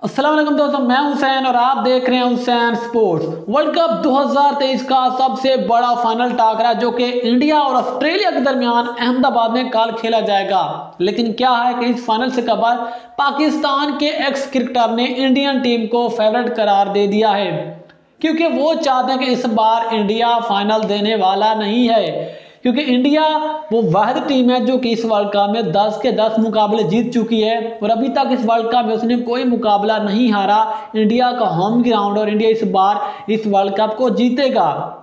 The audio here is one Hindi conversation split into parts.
अस्सलाम वालेकुम दोस्तों, मैं हुसैन और आप देख रहे हैं हुसैन स्पोर्ट्स। वर्ल्ड कप 2023 का सबसे बड़ा फाइनल टाकरा जो कि इंडिया और ऑस्ट्रेलिया के दरमियान अहमदाबाद में कल खेला जाएगा। लेकिन क्या है कि इस फाइनल से कबल पाकिस्तान के एक्स क्रिकेटर ने इंडियन टीम को फेवरेट करार दे दिया है, क्योंकि वो चाहते हैं कि इस बार इंडिया फाइनल देने वाला नहीं है। क्योंकि इंडिया वो वाहिद टीम है जो कि इस वर्ल्ड कप में 10 के 10 मुकाबले जीत चुकी है और अभी तक इस वर्ल्ड कप में उसने कोई मुकाबला नहीं हारा। इंडिया का होम ग्राउंड और इंडिया इस बार इस वर्ल्ड कप को जीतेगा।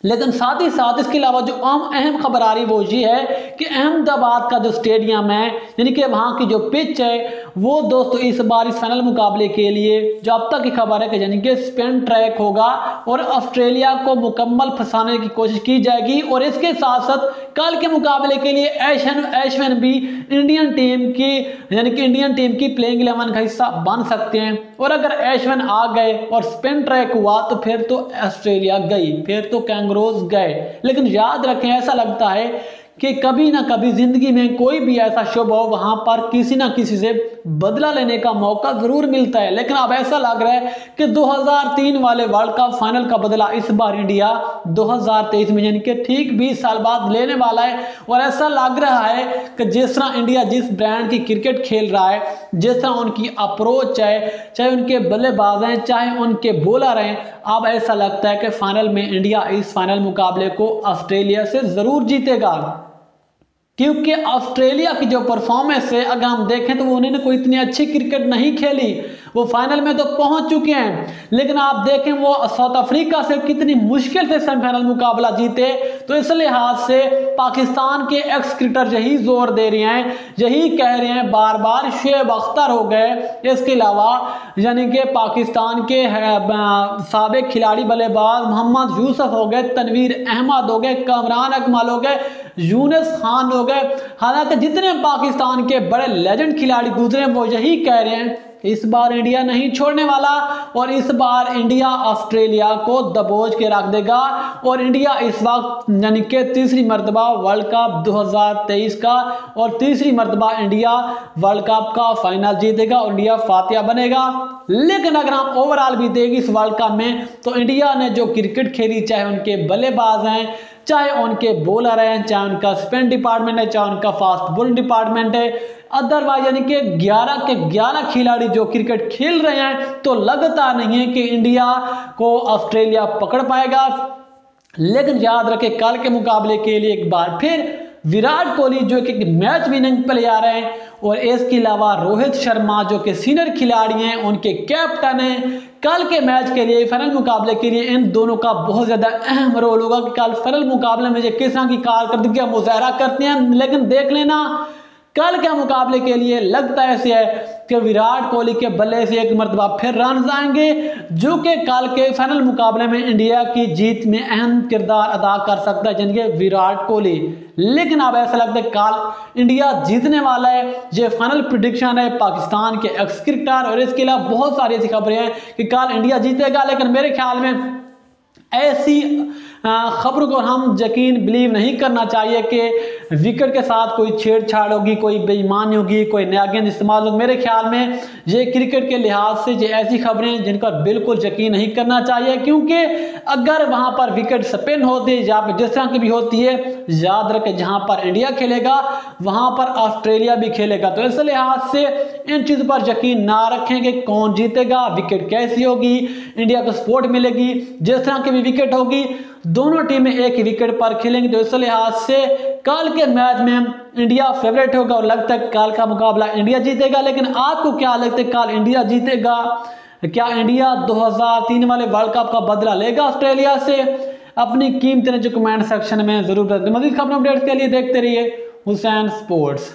लेकिन साथ ही साथ इसके अलावा जो अहम खबर आ रही वो ये है कि अहमदाबाद का जो स्टेडियम है, यानी कि वहाँ की जो पिच है, वो दोस्तों इस बार इस फाइनल मुकाबले के लिए जो अब तक की खबर है कि यानी कि स्पिन ट्रैक होगा और ऑस्ट्रेलिया को मुकम्मल फंसाने की कोशिश की जाएगी। और इसके साथ साथ कल के मुकाबले के लिए एशविन भी इंडियन टीम की यानी कि इंडियन टीम की प्लेइंग 11 का हिस्सा बन सकते हैं। और अगर एशविन आ गए और स्पिन ट्रैक हुआ तो फिर तो ऑस्ट्रेलिया गई, फिर तो कैंगरोज गए। लेकिन याद रखें, ऐसा लगता है कि कभी ना कभी जिंदगी में कोई भी ऐसा शुभ हो, वहां पर किसी ना किसी से बदला लेने का मौका जरूर मिलता है। लेकिन अब ऐसा लग रहा है कि 2003 वाले वर्ल्ड कप फाइनल का बदला इस बार इंडिया 2023 में यानी कि ठीक 20 साल बाद लेने वाला है। और ऐसा लग रहा है कि जिस तरह इंडिया जिस ब्रांड की क्रिकेट खेल रहा है, जिस तरह उनकी अप्रोच है, चाहे उनके बल्लेबाज हैं चाहे उनके बॉलर हैं, अब ऐसा लगता है कि फाइनल में इंडिया इस फाइनल मुकाबले को ऑस्ट्रेलिया से जरूर जीतेगा। क्योंकि ऑस्ट्रेलिया की जो परफॉर्मेंस है, अगर हम देखें तो उन्होंने कोई इतनी अच्छी क्रिकेट नहीं खेली। वो फाइनल में तो पहुंच चुके हैं, लेकिन आप देखें वो साउथ अफ्रीका से कितनी मुश्किल से सेमीफाइनल मुकाबला जीते। तो इस लिहाज से पाकिस्तान के एक्स क्रिकेटर यही जोर दे रहे हैं, यही कह रहे हैं बार बार, शुएब अख्तर हो गए, इसके अलावा यानी कि पाकिस्तान के साबिक खिलाड़ी बल्लेबाज मोहम्मद यूसुफ हो गए, तनवीर अहमद हो गए, कमरान अकमल हो गए, यूनुस खान हो गए। हालांकि जितने पाकिस्तान के बड़े लेजेंड खिलाड़ी गुजरे वो यही कह रहे हैं इस बार इंडिया नहीं छोड़ने वाला और इस बार इंडिया ऑस्ट्रेलिया को दबोच के रख देगा। और इंडिया इस वक्त यानी कि तीसरी मरतबा वर्ल्ड कप 2023 का और तीसरी मरतबा इंडिया वर्ल्ड कप का फाइनल जीतेगा और इंडिया फातिहा बनेगा। लेकिन अगर हम ओवरऑल भी देखें इस वर्ल्ड कप में, तो इंडिया ने जो क्रिकेट खेली, चाहे उनके बल्लेबाज हैं, चाहे उनके बॉलर हैं, चाहे उनका स्पिन डिपार्टमेंट है, चाहे उनका फास्ट बॉलिंग डिपार्टमेंट है, अदरवाइज यानी कि 11 के 11 खिलाड़ी जो क्रिकेट खेल रहे हैं, तो लगता नहीं है कि इंडिया को ऑस्ट्रेलिया पकड़ पाएगा। लेकिन याद रखें, कल के मुकाबले के लिए एक बार फिर विराट कोहली जो कि मैच विनिंग प्लेयर हैं और इसके अलावा रोहित शर्मा जो कि सीनियर खिलाड़ी हैं, उनके कैप्टन हैं, कल के मैच के लिए फाइनल मुकाबले के लिए इन दोनों का बहुत ज्यादा अहम रोल होगा कि कल फाइनल मुकाबले में किस तरह की कारकर्दगी का मुजाहरा करते हैं। लेकिन देख लेना, कल के मुकाबले के लिए लगता ऐसे है कि विराट कोहली के बल्ले से एक मरतबा फिर रन आएंगे, जो कि कल के फाइनल मुकाबले में इंडिया की जीत में अहम किरदार अदा कर सकता है, जिनके विराट कोहली। लेकिन अब ऐसा लगता है कल इंडिया जीतने वाला है। ये फाइनल प्रेडिक्शन है पाकिस्तान के एक्स क्रिकेटर और इसके अलावा बहुत सारी ऐसी खबरें हैं कि कल इंडिया जीतेगा। लेकिन मेरे ख्याल में ऐसी खबरों को हम यकीन बिलीव नहीं करना चाहिए कि विकेट के साथ कोई छेड़छाड़ होगी, कोई बेईमानी होगी, कोई नया गेंद इस्तेमाल होगी। मेरे ख्याल में ये क्रिकेट के लिहाज से ये ऐसी खबरें जिनका बिल्कुल यकीन नहीं करना चाहिए, क्योंकि अगर वहां पर विकेट स्पिन होती है या जिस तरह की भी होती है, याद रखें जहां पर इंडिया खेलेगा वहां पर ऑस्ट्रेलिया भी खेलेगा। तो इस लिहाज से इन चीजों पर यकीन ना रखें कि कौन जीतेगा, विकेट कैसी होगी, इंडिया को सपोर्ट मिलेगी, जिस तरह की भी विकेट होगी दोनों टीमें एक ही विकेट पर खेलेंगी। तो इस लिहाज से कल के मैच में इंडिया फेवरेट होगा और लगता है कल का मुकाबला इंडिया जीतेगा। लेकिन आपको क्या लगता है, कल इंडिया जीतेगा? क्या इंडिया 2003 वाले वर्ल्ड कप का बदला लेगा ऑस्ट्रेलिया से? अपनी कीमती जो कमेंट सेक्शन में जरूर बताएं। मज़ीद खबर अपडेट्स के लिए देखते रहिए हुसैन स्पोर्ट्स।